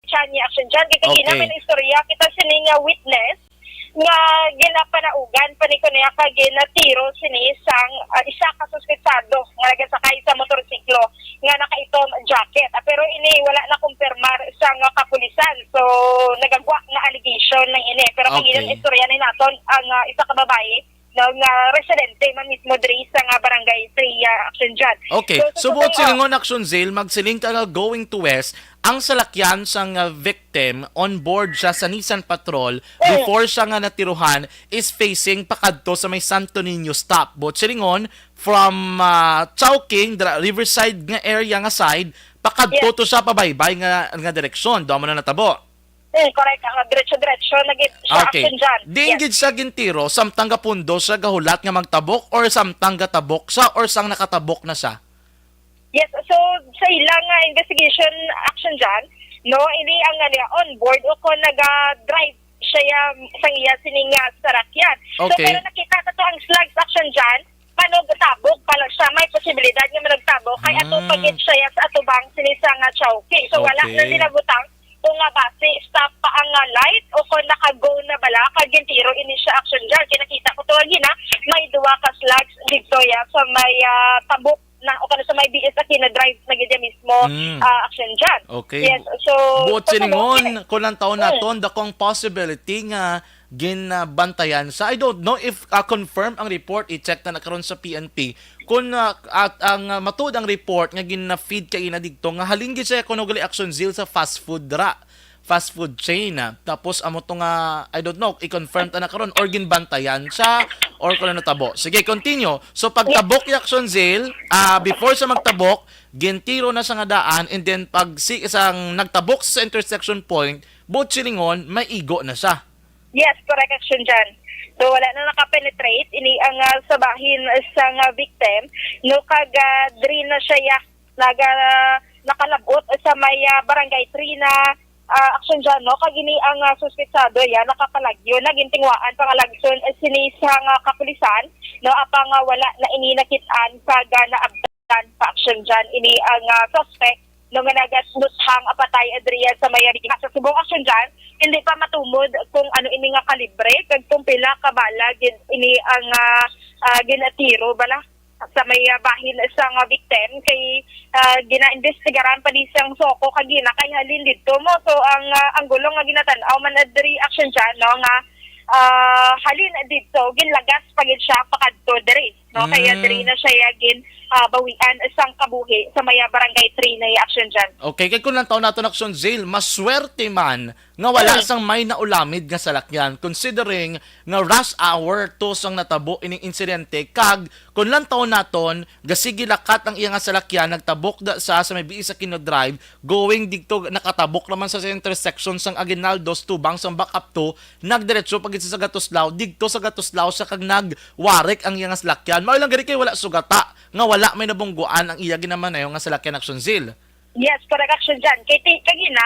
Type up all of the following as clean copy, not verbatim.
siya niya action dyan. Kaya Okay. namin istorya, kita sini nga witness nga ginapanaugan pa ni ko niya kag ginatiro sini sang isa ka suspetsado nga nagasakay sa motorsiklo nga nakaitom jacket. Pero ini wala na kumpirmar sa nga kapulisan. So nagagwa nga allegation ng ini. Pero Okay. kung istorya ni naton ang isa ka babae nga residente man mismo diri sa nga barangay 3 action dyan. Okay. So, buot silingon action Zil, magsiling ka nga going to west, ang salakyan sang victim on board siya sa Nissan Patrol before siya nga natiruhan is facing pakadto sa may Santo Niño stop. Buot silingon from Chowking, Riverside nga area nga side, pakadto to siya pabaybay nga direksyon. Doon mo na natabo. Correct. Diretso-diretso nagit siya Okay. action dyan. Diingid sa gintiro, samtang gapundo siya gahulat nga magtabok or samtang gatabok siya or sang nakatabok na siya? Yes, so sa ilang investigation action dyan, no, ini ang on board o kung nag-drive siya sang iya sininga sarakyan. Okay. So pero nakita na to ang slugs action dyan, panog tabok pala siya, may posibilidad nga managtabok, kay ato pagit siya sa atubang sinisang Chowking. So wala Okay. na dinabutang kung nga base, stop pa ang light o kung naka-go na bala, kagintiro ini siya action dyan. Kinakita ko to na may duwa ka slugs dito ya sa may tabok na o kano sa may BS na kina-drive na gidya mismo action dyan. Okay. Yes, so Buot siningon, kulang taon naton, dakong possibility nga ginbantayan sa, I don't know if confirm ang report, i-check na nakaroon sa PNP, kung ang matud ang report nga gina-feed kay ina dito, nga halinggi siya kunugali action zeal sa fast food chain. Tapos amo to nga, I don't know, i-confirm ta na karon or ginbantayan siya or kung ano tabo. Sige, continue. So pagtabok yung action zeal, before sa magtabok, gintiro na sa nga daan, and then pag isang nagtabok sa intersection point, buot silingon, may igo na siya. yes, correct action dyan. So wala na nakapenetrate, ini ang sabahin sa victim, no diri na siya nakalabot sa may barangay 3 na action dyan, no? Kag ini ang suspetsado yan, nakapalagyo, nagintingwaan pangalagson sinisang kapulisan, no? Apang wala na ininakitaan kag naabdan pa action dyan, ini ang suspect, no nga nagaluthang apatay adriya sa may sa subong action dyan, hindi pa matumod kung ano ini nga kalibre, kag kung pila kabala, ini ang ginatiro bala sa may bahin sa victim kay gina-investigaran pa di siyang soko kagina kay halin dito mo. So ang gulong nga ginatan-aw man adri action dyan, no nga halin dito ginlagas pagid siya pakadto diri, no kaya diri na siya bawian isang kabuhi sa may barangay 3 na action dyan. Okay, kay kung lang taon nato action zeal, maswerte man nga wala sang may naulamid nga salakyan considering nga rush hour to sang natabo ining insidente kag kung lang taon naton gasigi lakat ang iya nga salakyan nagtabok da sa may biis sa kinodrive going dito nakatabok naman sa intersection sang Aguinaldos tubang sang back up to nagdiretso pagit sa Gatuslao dito sa Gatuslao sa kag nagwarik ang iya nga salakyan mao lang gari kay wala sugata nga wala may nabungguan ang iya ginaman ayo nga salakyan action zeal. Yes, correct action dyan. Kaya kagina,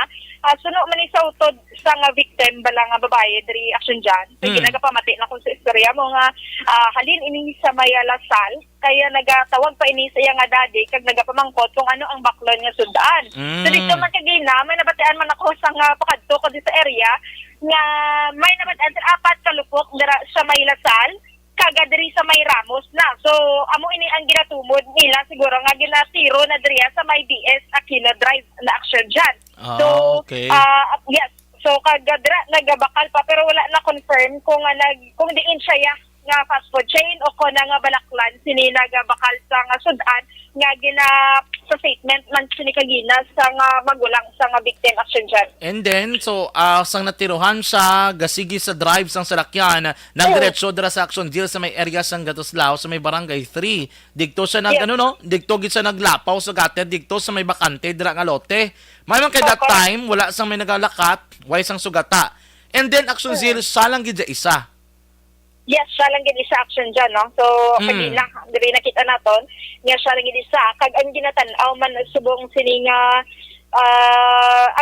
suno man sa utod sa nga victim, bala nga babae, diri action dyan. So, ginagapamati na kung sa istorya mo nga, halin ini sa may Lasal, kaya nagatawag pa ini sa iya nga daddy, kag nagapamangkot kung ano ang baklon nga sundaan. So, dito man kagina, may nabatian man ako sa nga pakadto ko sa area, nga may nabatian sa apat kalupok dira sa may Lasal, kaga diri sa may Ramos na. So, amo ini ang ginatumod nila siguro nga ginatiro na diri sa may BS Aquino Drive na action dyan. So, Okay. yes. So, kaga dira nagabakal pa pero wala na confirm kung kung diin siya nga fast food chain o kung nga balaklan sini nagabakal sa nga sudan nga gina sa statement man sini kagina sa nga magulang sa nga victim action dyan. And then, so, sang natiruhan siya, gasigi sa drive sang salakyan, nang diretso dira sa action deal sa may area sang Gatuslao, sa may barangay 3. Digto siya digto gid siya naglapaw sa gated, digto sa may bakante, dira nga lote. May man kay that time, wala sang may nagalakat, way sang sugata. And then, action deal, siya lang gid isa. Yes, siya lang gid isa action dyan, no? So, kagina, diri nakita naton, nga siya lang gid isa. Kag ang ginatan-aw man subong sininga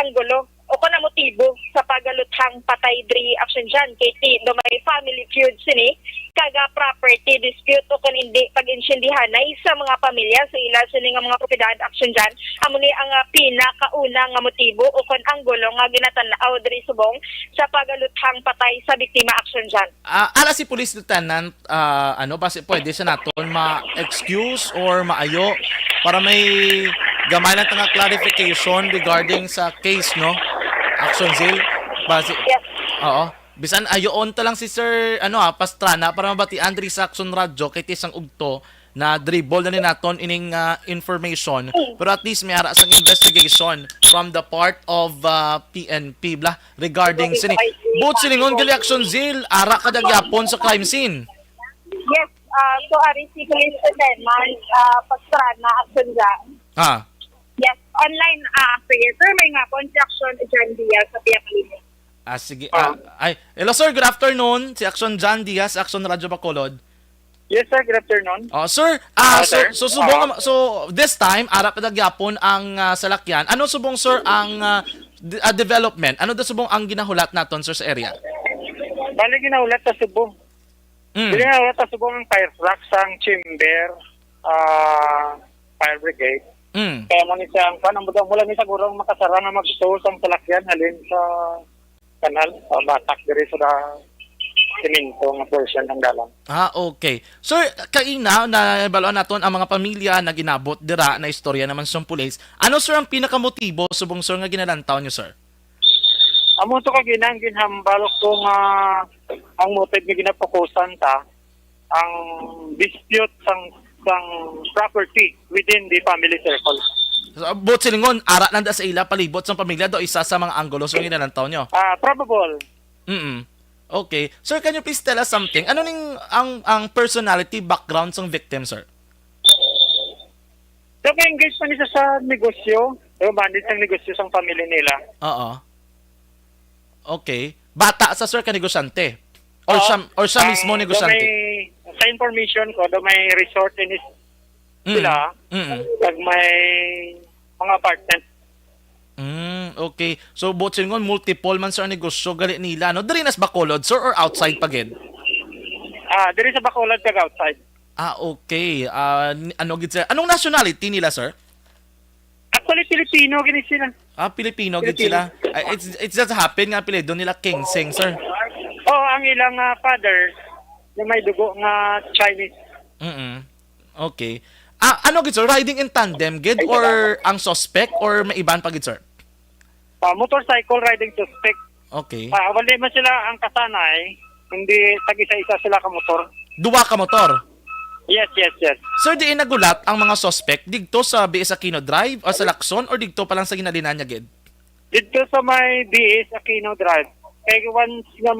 anggulo o kung na motibo sa pagaluthang patay diri action dyan. Kay do may family feud sini, kaga property dispute o kung hindi pag-insindihan na sa mga pamilya sa ila sini nga mga propiedad action dyan amo ni ang pinakauna nga motibo o kung anggulo nga ginatanaw diri subong sa pagaluthang patay sa biktima action dyan. Ala si Police Lieutenant, base pwede sa naton ma-excuse or maayo para may gamay lang nga clarification regarding sa case, no? Action Zale. Base, Yes. oo. Bisan ayoon ta lang si Sir Pastrana para mabatian diri sa Action Radio kay tisang ugto na dribble na ni naton ining information pero at least may ara sang investigation from the part of PNP blah regarding sini both silingon gali Action Zil ara kada gyapon sa crime scene. Yes, so ari si Police Lieutenant Pastrana action dyan. Yes, online prayer. Sir, may nga construction dyan diya sa Piyakalinis. Sige. Hello sir, good afternoon. Si Action John Diaz, Action Radio Bacolod. Yes, sir. Good afternoon. Sir, Sir. so subong so this time ara pa gyapon ang salakyan. Ano subong sir ang development? Ano da subong ang ginahulat naton sir sa area? Bali ginaulat sa Subo. Ginaulat sa Subo ang fire truck sang chamber, fire brigade. Kaya mo ni siyang mula ni siguro makasara na magsuol sang salakyan halin sa kanal, batak diri sa siminto nga portion ng dalan. Okay. Sir, kaina na baloan naton ang mga pamilya na ginabot dira na istorya naman sa pulis. Ano sir ang pinakamotibo subong sir nga ginalantaw niyo sir? Amo to ka ginhambal ko nga ang motive nga ginapokusan ta ang dispute sang property within the family circle. So, bot silingon ara lang da sa ila palibot sa pamilya do isa sa mga anggulo so ginalantaw niyo. Probable. Okay. Sir, can you please tell us something? Ano ning ang personality background ng victim, sir? So, engaged pa niya sa negosyo. So, bandit ang negosyo sa pamilya nila. Oo. Okay. Bata sa sir ka negosyante? Or siya mismo negosyante? Sa information ko, may resort in sila. Pag may mga apartment. Okay. So, both silingon, multiple man sir ang negosyo gali nila. No? Dari nas Bacolod, sir, or outside pagid? Diri sa Bacolod kag outside. Okay. Anong nationality nila, sir? Actually, Filipino gini sila. Filipino gid sila. It's just happen nga apelyido nila King Sing, sir. Ang ilang father na may dugo nga Chinese. Okay. Ano gid sir? Riding in tandem gid or ang suspect or may iban pa gid sir? Motorcycle riding suspect. Okay. Wala man sila ang kasanay, hindi tag-isa-isa sila ka motor. Duwa ka motor? Yes. Sir, diin nagulat ang mga suspect digto sa BS Aquino Drive o sa Lacson or digto pa lang sa ginalinan niya gid? Dito sa may BS Aquino Drive. Kaya once na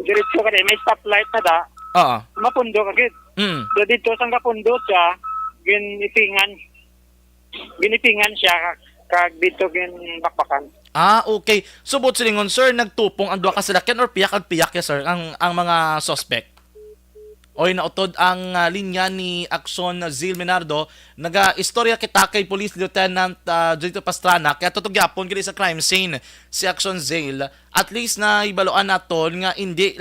diretso ka rin, may stoplight na da, mapundo ka gid. So dito sa kapundo siya, ginipingan siya kag dito bakbakan. Okay. So, bot silingon, sir, nagtupong ang duwa ka salakyan or piyak ya, sir, ang mga suspect? Oy, nautod ang linya ni Action Zil Menardo. Naga-istorya kita kay Police Lieutenant Jito Pastrana. Kaya tutugyapon gili sa crime scene si Action Zil. At least na ibaloan naton nga hindi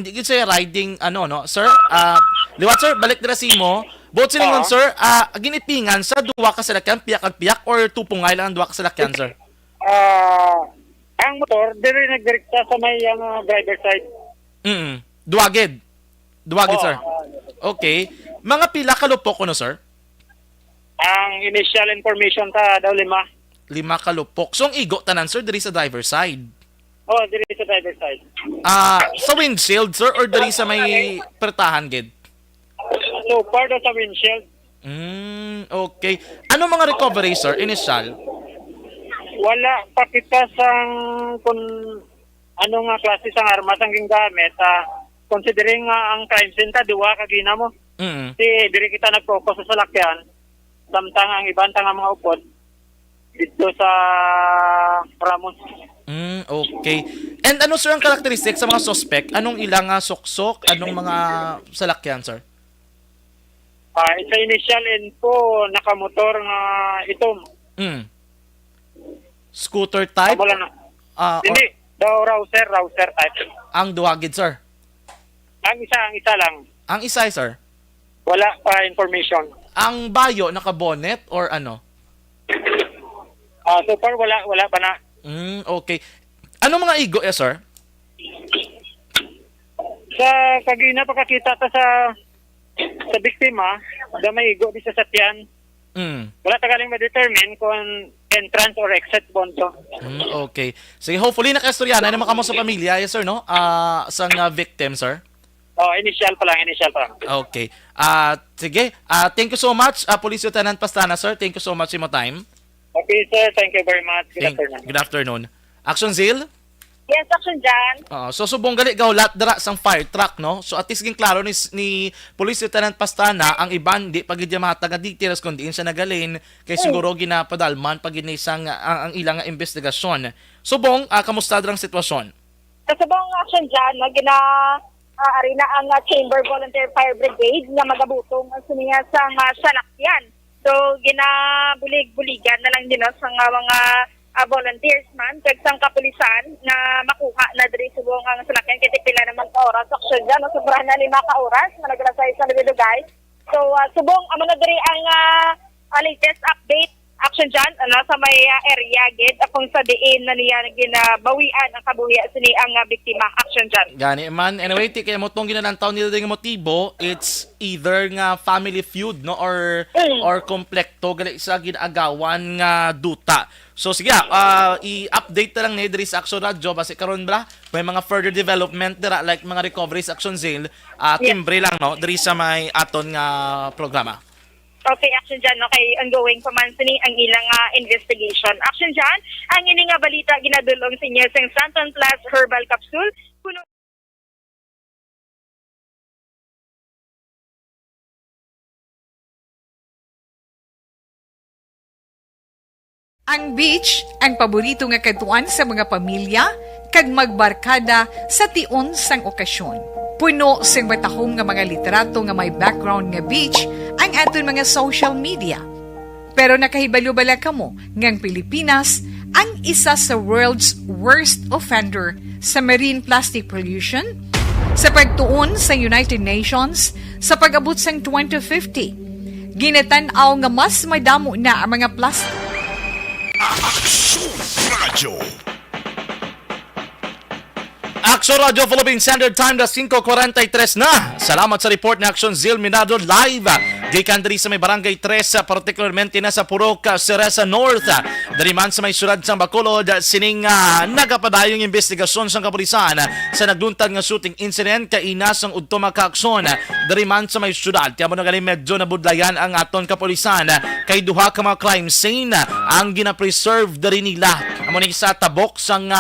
gid siya riding sir. Liwat sir, balik dira simo. Bot silingon, sir, ginipingan sa duwa ka salakyan, piyak or tupungay lang ang duwa ka salakyan, sir? Ang motor, diri nagdirekta sa may driver side. Duwagid, sir. Okay. Mga pila ka lupok no, sir? Ang initial information ta daw 5. 5 ka lupok. So, ang igo tanan, sir, diri sa driver side? Diri sa driver side. Sa windshield, sir, or diri sa may pertahan, gid? So, part of sa windshield. Okay. Ano mga recovery, sir, initial? Wala pa kita sang kung ano nga klase sang armas ang gingamit. Considering ang crime scene ta, duwa ka gina mo. Si diri kita nag-focus sa salakyan. Samtang ang ibang nga mga upod dito sa Ramos. Okay. And ano, sir, ang characteristics sa mga suspect? Anong ilang suksok? Anong mga salakyan, sir? Sa initial info, nakamotor nga itom. Scooter type? Wala na. Hindi. Rouser type. Ang duwagid, sir? Ang isa lang. Ang isa, sir? Wala pa information. Ang bayo, naka-bonnet or ano? So far, wala pa na. Okay. Ano mga igo, sir? Sa kagina pakakita ta sa biktima, da may igo di sa satyan. Wala tagaling ma-determine kung entrance or exit bonto. Okay. Sige, hopefully nakastorya na naman kamo sa pamilya, yes sir, no? Sang victim, sir. Initial pa lang. Okay. Sige. Thank you so much, Police Lieutenant Pastana, sir. Thank you so much for your time. Okay, sir. Thank you very much. Good afternoon. Good afternoon. Action Zil? Yes, Action Jan. So subong gali gawlat dira sang fire truck, no? So at least ging klaro ni Police Lieutenant Pastana ang iban di pagid matag nga details kun diin siya nagalin kay siguro ginapadalman pagid ni sang ang ilang nga investigasyon. Subong kamusta drang sitwasyon? Sa subong Action Jan, arena ang Chamber Volunteer Fire Brigade nga magabutong ang suniya sa salakyan. So ginabulig-buligan na lang din sa mga volunteers man kag sang kapulisan na makuha na diri subong ang salakyan kay pila naman ka oras action dyan sobra na 5 ka oras na naglasay sa Lubilugay. So subong amo na diri ang latest update action dyan sa may area gid akong sa diin na niya ginabawian ang kabuhi sini ang biktima action dyan. Gani man anyway kay mo tong ginanantaw nila ding motibo, it's either nga family feud no or komplekto gali sa ginagawan nga duta. So sige, i-update na lang ni diri sa Action Radio base karon bala may mga further development dira like mga recoveries action sale timbre lang no diri sa may aton nga programa. Okay, Action Jan, okay, ongoing pa man sini ang ilang investigation. Action Jan, ang ini nga balita ginadulong sa inyo sa Santon Plus Herbal Capsule. Ang beach ang paborito nga katuan sa mga pamilya kag magbarkada sa tion sang okasyon. Puno sing batahom nga mga literato nga may background nga beach ang aton mga social media. Pero nakahibalo bala kamo ngang Pilipinas ang isa sa world's worst offender sa marine plastic pollution? Sa pagtuon sa United Nations sa pag-abot sang 2050, ginatan-aw nga mas madamo na ang mga plastic. Action Radio Philippine Standard Time na 5:43 na. Salamat sa report ni Action Zil Minado live. Gikan diri sa may Barangay 3, particularmente na sa Purok, Ceresa North. Dari man sa may syudad sang Bacolod, sining nagapadayong investigasyon sang kapulisan sa nagluntad nga shooting incident kay inas ang udto makaaksyon. Dari man sa may syudad, tiamo na gali medyo nabudlayan ang aton kapulisan kay duha ka mga crime scene ang gina-preserve dari nila. Amo ni sa tabok sang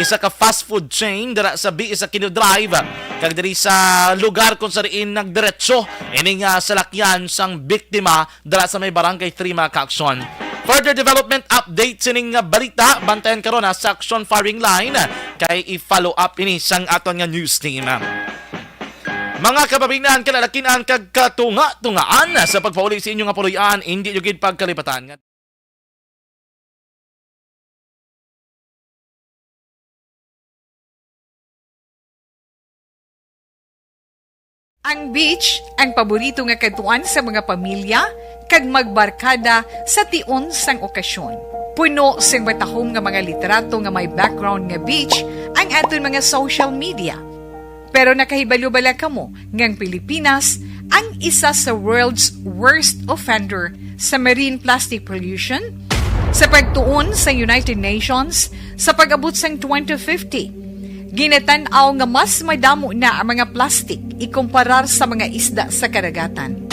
isa ka fast food chain dira sa B1 Kino Drive kag diri sa lugar kung saan nagdiretso ining salakyan sang biktima dira sa may Barangay 3 Makaaksyon. Further development update sining balita bantayan karon sa Action Firing Line kay i-follow up ini sang aton nga news team. Mga kababingnan kalalakinan kag katunga-tungaan sa pagpauli sa inyong puloy-an hindi yung gid pagkalipatan. Ang beach ang paborito nga katuan sa mga pamilya kag magbarkada sa tion sang okasyon. Puno sing batahom nga mga literato nga may background nga beach ang aton mga social media. Pero nakahibalo bala kamo ngang Pilipinas ang isa sa world's worst offender sa marine plastic pollution? Sa pagtuon sa United Nations sa pag-abot sang 2050, ginatan-aw nga mas madamo na ang mga plastic ikumparar sa mga isda sa karagatan.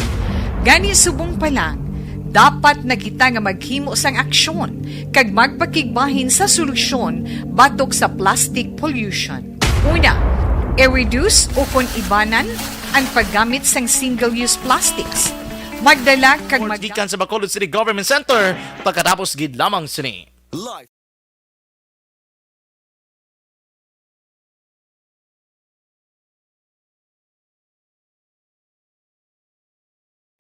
Gani subong pa lang, dapat na kita nga maghimo sang aksyon kag magpakigbahin sa solusyon batok sa plastic pollution. Una, i-reduce o kung ibanan ang paggamit sang single-use plastics. Magdala kag Gikan sa Bacolod City Government Center pagkatapos gid lamang sini. Live.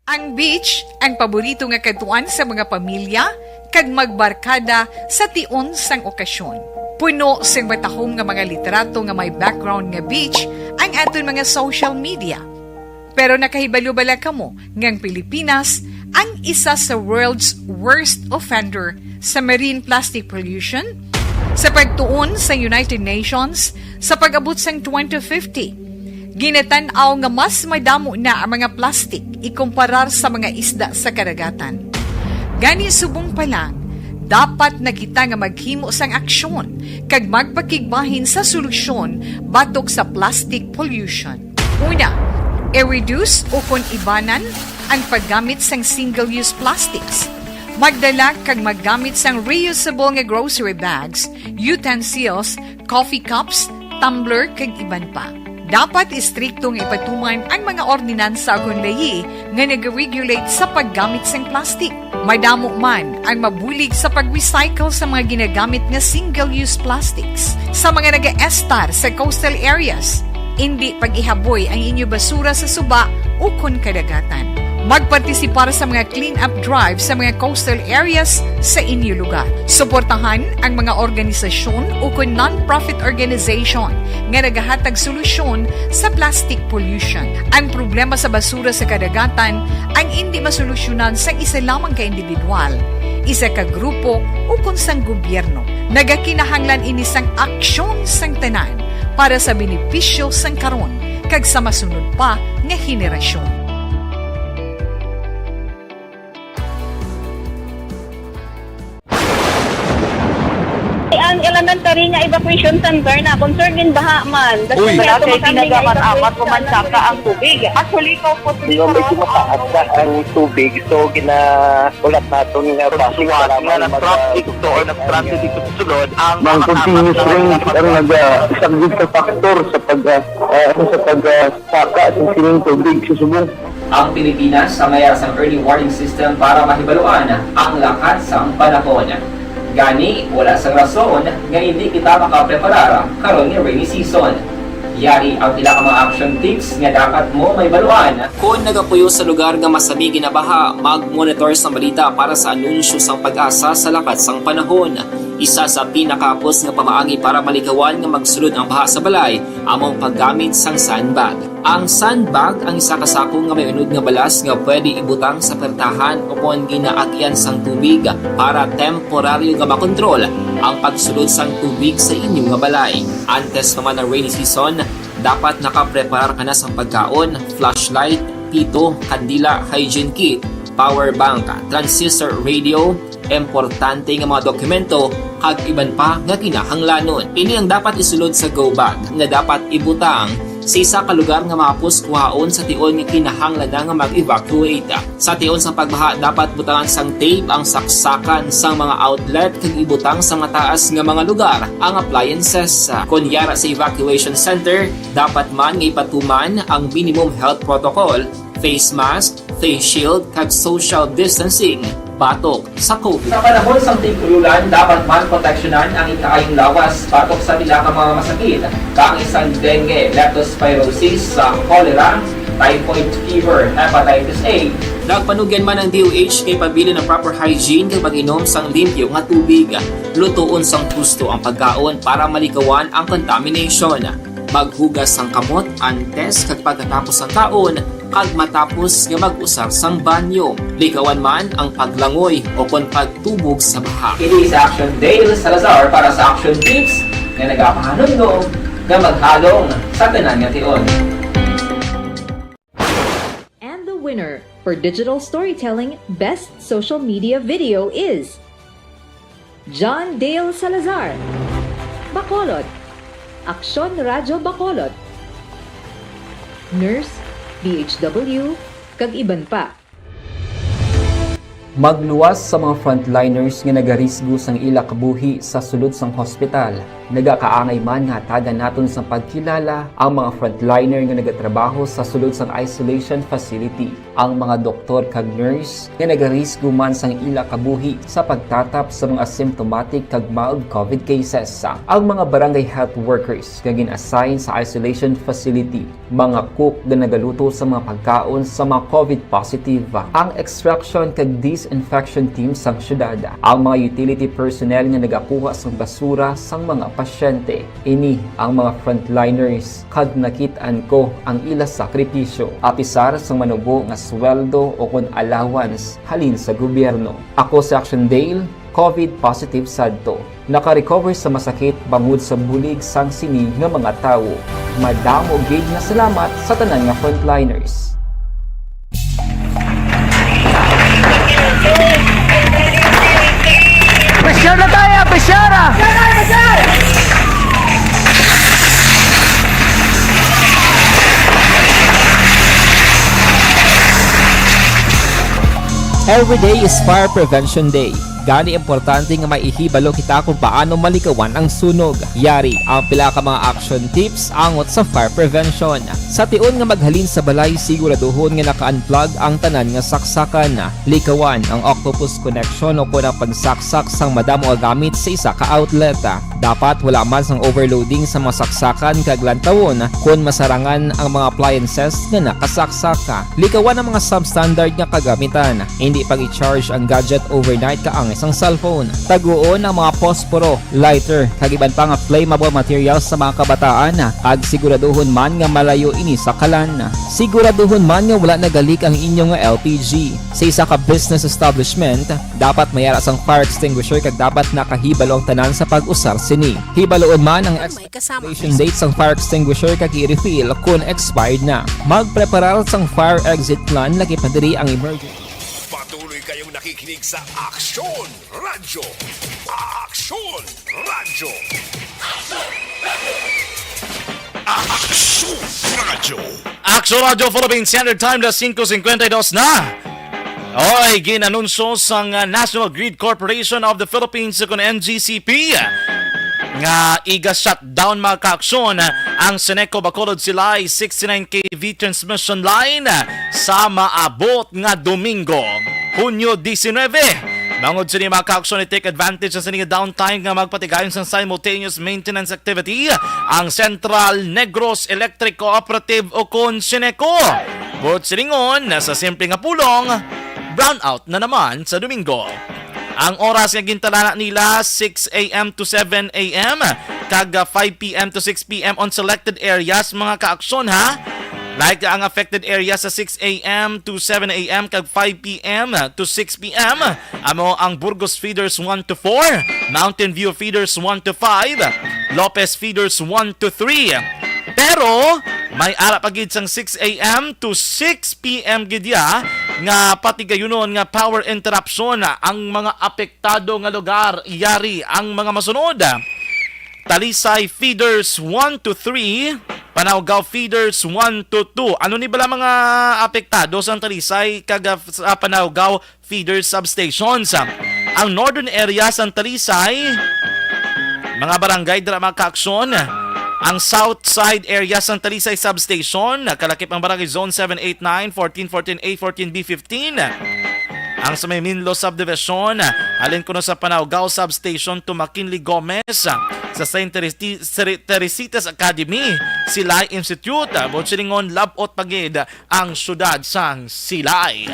Ang beach ang paborito nga katuan sa mga pamilya kag magbarkada sa tion sang okasyon. Puno sing batahom nga mga literato nga may background nga beach ang aton mga social media. Pero nakahibalo-bala kamo ngang Pilipinas ang isa sa world's worst offender sa marine plastic pollution? Sa pagtuon sa United Nations, sa pag-abot sang 2050, ginatanaw nga mas madamo na ang mga plastic ikumparar sa mga isda sa karagatan. Gani subong pa lang, dapat na kita nga maghimo sang aksyon kag magpakigbahin sa solusyon batok sa plastic pollution. Una, i-reduce o kung ibanan ang paggamit sang single-use plastics. Magdala kag maggamit sang reusable nga grocery bags, utensils, coffee cups, tumbler kag iban pa. Dapat istriktong ipatuman ang mga ordinansa ug layi nga nag-regulate sa paggamit sang plastic. Madamo man ang mabulig sa pag-recycle sa mga ginagamit nga single-use plastics sa mga naga-estar sa coastal areas. Hindi pag-ihaboy ang inyo basura sa suba o kun kadagatan. Magpartisipar sa mga clean-up drive sa mga coastal areas sa inyo lugar. Suportahan ang mga organisasyon o kung non-profit organization nga nagahatag solusyon sa plastic pollution. Ang problema sa basura sa kadagatan ang hindi masolusyonan sa isa lamang ka individual, isa ka grupo o kung sang gobyerno. Nagakinahanglan ini sang aksyon sang tanan para sa benepisyo sang karon kag sa masunod pa nga henerasyon. Ang elementary nga evacuation center na concern din baha man. Uy. Kaya Kaya ginagamat-amat evacuation kumansaka ang tubig. Actually, ikaw po Medyo mataas na ang tubig, so ginaulat natin nga pagsuwat nga ng traffic to or nag-transit dito sa sulod ang Mang continuous rain ang isang good sa factor sa pagsaka sa sining tubig sa subong. Ang Pilipinas sa mayroon sa early warning system para mahibaluan ang lakas sa panahon. Gani, wala sang rason nga hindi kita makapreparar karon nga rainy season. Yari ang pila ka mga action tips nga dapat mo may baluan. Kung nagapuyo sa lugar nga masabi ginabaha, mag-monitor sa balita para sa anunsyo sang pag-asa sa lakat sang panahon. Isa sa pinakapos nga pamaagi para maligawan nga magsulod ang baha sa balay, among paggamit sang sandbag. Ang sandbag ang isa ka sako nga may unod nga balas nga pwede ibutang sa pertahan o kung ginaagyan sang tubig para temporaryo nga makontrol ang pagsulod sang tubig sa inyong nga balay. Antes naman ng rainy season, dapat nakapreparar ka na sang pagkaon, flashlight, pito, kandila, hygiene kit, power bank, transistor radio, importante nga mga dokumento kag iban pa nga kinahanglanon. Ini ang dapat isulod sa go bag nga dapat ibutang sa isa ka lugar nga mapos kuhaon sa tion nga kinahanglan nga mag-evacuate. Sa tion sa pagbaha dapat butangan sang tape ang saksakan sang mga outlet kag ibutang sa mataas nga mga lugar ang appliances. Kunyara sa evacuation center, dapat man nga ipatuman ang minimum health protocol, face mask, face shield kag social distancing batok sa COVID. Sa panahon sa tig-ululan, dapat man proteksyonan ang ikaayong lawas batok sa pila ka mga masakit. Kang isang dengue, leptospirosis, cholera, typhoid fever, hepatitis A. Nagpanugyan man ang DOH kay pabili ng proper hygiene kay pag-inom sang limpyo nga tubig. Lutuon sang gusto ang pagkaon para malikawan ang contamination. Maghugas sang kamot antes kag pagkatapos ang kaon kag matapos nga mag-usar sang banyo. Likawan man ang paglangoy o kon pagtubog sa baha. Kini sa Action Dale Salazar para sa action tips nga nagapahanundong nga maghalong sa tanan nga tion. And the winner for Digital Storytelling Best Social Media Video is John Dale Salazar, Bacolod, Aksyon Radyo Bacolod, Nurse, DHW, kag iban pa. Magluwas sa mga frontliners nga nagarisgo sang ila kabuhi sa sulod sang hospital. Nagakaangay man nga tagan naton sa pagkilala ang mga frontliner nga nagatrabaho sa sulod sang isolation facility. Ang mga doktor kag nurse nga nagarisgo man sang ila kabuhi sa pagtatap sa mga asymptomatic kag mild COVID cases. Ang mga barangay health workers nga gin-assign sa isolation facility, mga cook nga nagaluto sa mga pagkaon sa mga COVID positive. Ang extraction kag disinfection team sang syudad. Ang mga utility personnel nga nagakuha sang basura sang mga pasyente. Ini ang mga frontliners kad nakitaan ko ang ila sakripisyo. Apisar sang manubo nga sweldo o kun allowance halin sa gobyerno. Ako si Action Dale, COVID positive sadto. Naka-recover sa masakit bangod sa bulig sang sini nga mga tawo. Madamo gid na salamat sa tanan nga frontliners. Presyara tayo! Presyara! Every day is Fire Prevention Day. Gani importante nga maihibalo kita kung paano malikawan ang sunog. Yari ang pila ka mga action tips angot sa fire prevention. Sa tion nga maghalin sa balay, siguraduhon nga naka-unplug ang tanan nga saksakan. Likawan ang octopus connection o kung ang pagsaksak sang madamo gamit sa isa ka outlet. Dapat wala man sang overloading sa mga saksakan kag lantawon kung masarangan ang mga appliances nga nakasaksaka. Likawan ang mga substandard nga kagamitan. Hindi pag i-charge ang gadget overnight kaang isang cellphone. Taguon ang mga posporo, lighter, kag iban pa nga flammable materials sa mga kabataan. Ag siguraduhon man nga malayo ini sa kalan. Siguraduhon man nga wala nagalik ang inyong LPG. Sa isa ka business establishment, dapat mayara sang fire extinguisher kag dapat nakahibalo ang tanan sa pag-usar sini. Hibaloon man ang expiration date sang fire extinguisher kag i-refill kung expired na. Magpreparar sang fire exit plan lagi pa diri ang emergency. Patuloy kayong nakikinig sa Aksyon Radyo. Aksyon Radyo. Aksyon Radyo. Action Radio Philippines Standard Time na 5:52 na. Oy, ginanunsyo sang National Grid Corporation of the Philippines kung NGCP nga iga-shutdown mga kaaksyon ang Seneco Bacolod Silay 69 kV transmission line sa maabot nga Domingo, Hunyo 19. Bangod sa mga kaaksyon i-take advantage sa nga downtime nga magpatigayon sa simultaneous maintenance activity ang Central Negros Electric Cooperative o kon Seneco. But silingon, sa simple nga pulong, brownout na naman sa Domingo. Ang oras nga gintalana nila 6 a.m. to 7 a.m. kag 5 p.m. to 6 p.m. on selected areas mga kaaksyon ha. Like ang affected area sa 6 a.m. to 7 a.m. kag 5 p.m. to 6 p.m. Amo ang Burgos Feeders 1 to 4, Mountain View Feeders 1 to 5, Lopez Feeders 1 to 3. Pero may ara pagid sang 6 a.m. to 6 p.m. gidya nga pati gayunon nga power interruption ang mga apektado nga lugar. Iyari ang mga masunod: Talisay Feeders 1 to 3, Panawgaw Feeders 1 to 2. Ano ni bala mga apektado sa Talisay kag Panawgaw Feeders substations? Ang northern area sa Talisay, mga barangay dira mga kaaksyon. Ang south side area sa Talisay substation, kalakip ang barangay zone 789, 14, 14A, 14B, 15. Ang sa may Minlo subdivision, halin ko na sa Panawgaw substation to McKinley Gomez, sa St. Teresitas Academy, Silay Institute, Botchilingon, Labot Pagid, ang syudad sang Silay.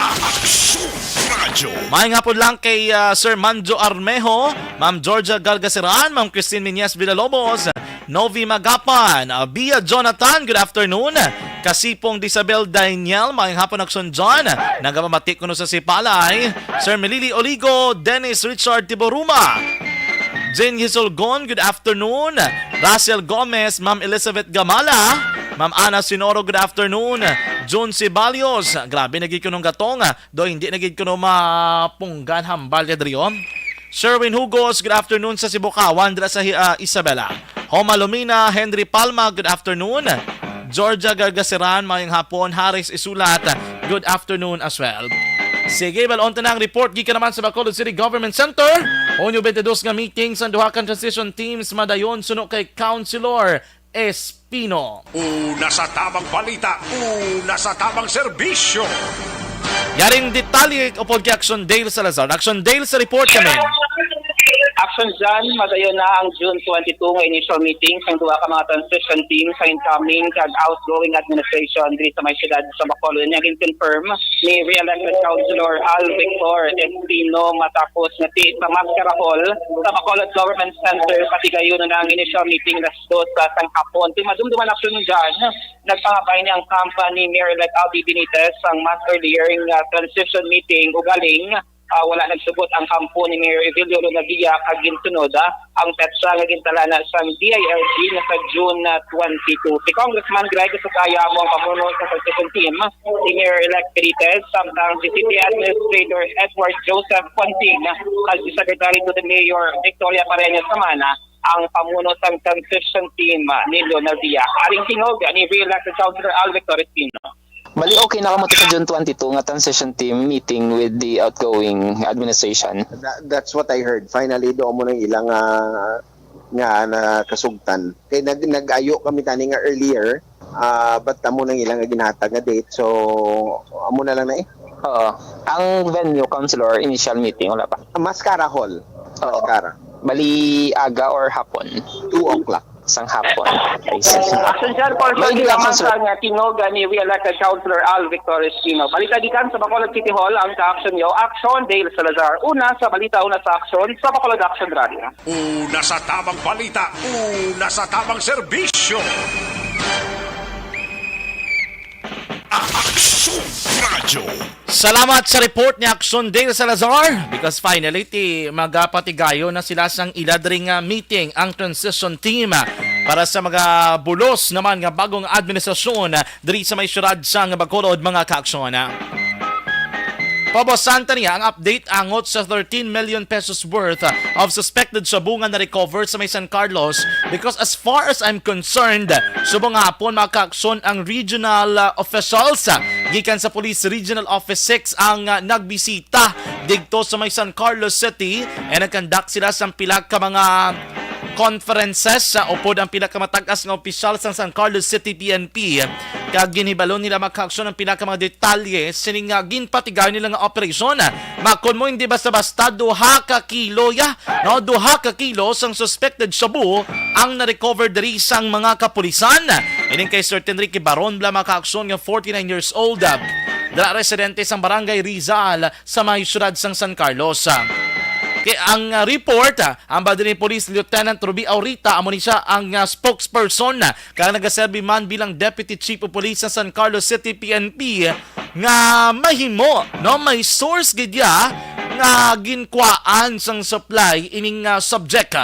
May nga po lang kay Sir Manjo Armejo, Ma'am Georgia Gargasiran, Ma'am Christine Miñez Villalobos, Novi Magapan, Bia Jonathan, good afternoon. Kasipong Disabel Daniel, mayang hapon Aksyon John, nagamatik ko no sa Sipalay, Sir Melili Oligo, Dennis Richard Tiboruma, Jane Hisolgon, good afternoon. Russell Gomez, Ma'am Elizabeth Gamala, Ma'am Ana Sinoro, good afternoon. June Cibalios, grabe nagig ko nung gatong, do hindi nagig ko nung mapunggan hambal yadriyo. Sherwin Hugos, good afternoon sa Sibukawan, dira sa Isabela. Homa Lumina, Henry Palma, good afternoon. Georgia Gargasiran, mayang hapon. Harris Isulat, good afternoon as well. Sige, balon ta ng report gika naman sa Bacolod City Government Center. Onyo 22 nga meeting sa duha ka transition teams madayon suno kay Councilor Espino. Una sa tamang balita, una sa tamang serbisyo. Yaring detalye upod kay Action Dale Salazar. Action Dale sa report kami. action dyan, madayon na ang June 22 nga initial meeting sa duha ka mga transition team sa incoming kag outgoing administration diri sa may siyudad sa Bacolod. Niya confirm ni re-elected Councilor Al Victor Espino matapos nga ti sa Mascara Hall sa Bacolod Government Center patigayon na ang initial meeting las 2 sa hapon. Kung madumduman action dyan, nagpangabay ni ang company Mayor-elect Albi Benitez ang mas earlier nga transition meeting ugaling wala nagsugot ang kampo ni Mayor Evilio Lonavia kag ginsunod ang petsa nga gintalana sa DILG na sa June 22. Si Congressman Greg Sukaya mo ang pamuno sa transition team, si Mayor-elect Benitez, samtang si City Administrator Edward Joseph Ponting kag si Secretary to the Mayor Victoria Pareñas Samana ang pamuno sa transition team ni Lonavia. Aring tingog ni re-elected Councilor Al Victor Espino. Mali okay na kamoto sa June 22 nga transition team meeting with the outgoing administration. That's what I heard. Finally, doon mo nang ilang nga nakasugtan. Kaya nag-ayo kami tani nga earlier, but amo nang ilang ginhatag nga date. So, amo na lang na eh. Oo. Ang venue, Councilor, initial meeting, wala pa? Mascara Hall. Mascara. Bali aga or hapon? 2 o'clock. Sang hapon. Action dyan, Paul, sa ginamang sa nga tinog ni re-elected Councilor Al Victor Espino. Balita gikan sa Bacolod City Hall ang ka-action nyo. Action, Dale Salazar. Una sa balita, una sa action sa Bacolod Action Radio. Una sa tamang balita, una sa tamang serbisyo. Action Radio. Salamat sa report ni Action Dale Salazar because finally magapatigayo na sila sang iladring meeting ang transition team para sa mga bulos naman nga bagong administrasyon diri sa may syudad sang Bacolod mga ka-aksyon. Pabosanta niya ang update angot sa 13 million pesos worth of suspected sabungan na recover sa may San Carlos because as far as I'm concerned, subong hapon makakson ang regional officials gikan sa Police Regional Office 6 ang nagbisita dito sa may San Carlos City and nagkandak sila sa pila ka mga conferences sa upod ang pinakamatagas nga opisyal sa San Carlos City PNP kag ginibalo nila makaaksyon ang pila ka mga detalye sining ginpatigayon nila nga operasyon makon mo hindi basta-basta 2 ka kilo no 2 ka kilo sang suspected shabu ang na-recover diri sang mga kapulisan ining kay Sir Enrique Baron bla makaaksyon nga 49 years old dala residente sang Barangay Rizal sa may syudad sang San Carlos. Kaya ang report, ang Badiri Police Lieutenant Ruby Aurita, amo ni siya ang spokesperson kaya nagaserbi man bilang Deputy Chief of Police sa San Carlos City PNP nga mahimo, no, may source gidya nga ginkwaan sang supply ining subject.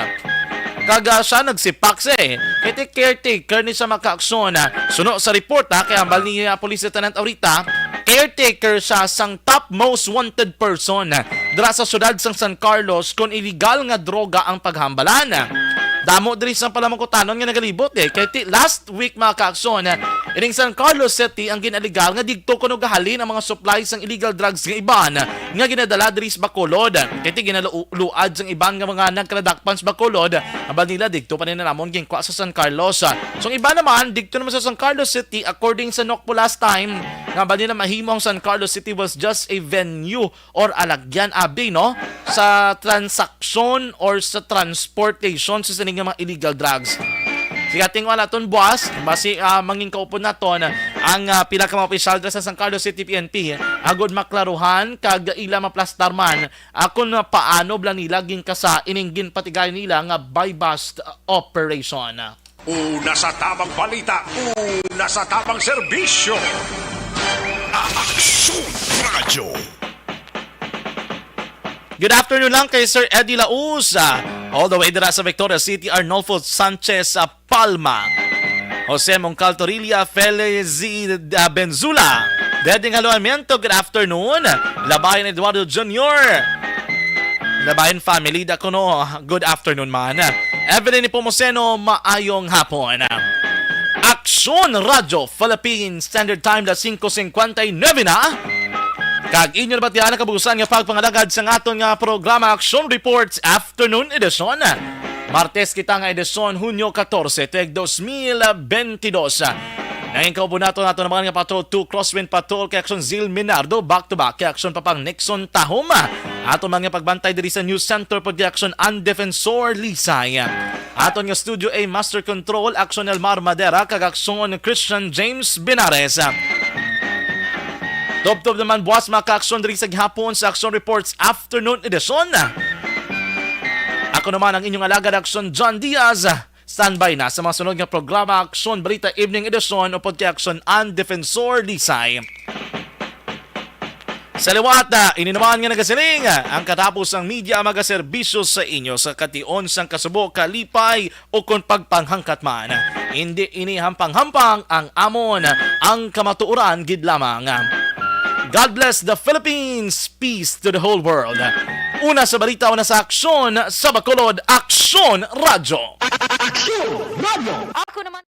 Kaga siya nagsipaks kaya caretaker ni sa makaaksyon. Suno sa report kaya ang bali ni Police Lieutenant Aurita, caretaker siya sang top most wanted person dira sa syudad sang San Carlos kung illegal nga droga ang paghambalan. Damo diri sa palamangkutanon nga nagalibot kay last week mga kaaksyon ining San Carlos City ang ginaligal nga digto kuno gahalin ang mga supplies sang illegal drugs nga iban nga ginadala diri sa Bacolod kay ginaluad sang iban nga mga nagkadakpan sa Bacolod abad nila digto pa nila namon ginkwa sa San Carlos. So iba naman digto naman sa San Carlos City according sa NOCPO last time nga ba nila mahimo ang San Carlos City was just a venue or alagyan abi no sa transaction or sa transportation sa sining mga illegal drugs. Sige ating wala ton boss, basi manging kaupon naton ang pila ka mga opisyal sa San Carlos City PNP agod maklaruhan kag ila maplastar man kung paano bla nila ginkasa ining ginpatigay nila nga buy bust operation. Una sa tamang balita, una sa tamang serbisyo. Action Radio. Good afternoon lang kay Sir Eddie Lauz. All the way dira sa Victoria City, Arnolfo Sanchez Palma. Jose Moncal Torilla, Felix Benzula. Deding Haluamiento, good afternoon. Labayan Eduardo Jr. Labayan family, dakuno, good afternoon man. Evelyn Pomoseno, maayong hapon. Aksyon Radio Philippine Standard Time na 5:59 na. Kag inyo naman tiyan kabugusan nga pagpangalagad sa aton nga programa Action Reports Afternoon Edition. Martes kita nga edisyon Hunyo 14, tuig 2022. Nangingkaw po nato naman nga Patrol 2 Crosswind Patrol kay Action Zil Minardo back to back kay Action Papang Nixon Tahoma. Ato mga pagbantay diri sa News Center pod kay Action An Defensor Lisay. Aton nga Studio A Master Control Action Elmar Madera kag Action Christian James Binares. Top naman buwas mga ka-action diri sa gihapon sa Action Reports Afternoon Edition. Ako naman ang inyong alagad Action John Diaz. Standby na sa mga sunod nga programa Action Balita Evening Edition o pod kay Action An Defensor Lisay. Sa liwat na, ininaman nga nagasiling ang katapos ang media magaserbisyo sa inyo sa kation sang kasubo, kalipay o kung pagpanghangkat man. Hindi inihampang-hampang ang amon ang kamatuoran gid lamang. God bless the Philippines. Peace to the whole world. Una sa balita, una sa aksyon sa Bacolod, Aksyon Radyo. Aksyon Radyo. Ako naman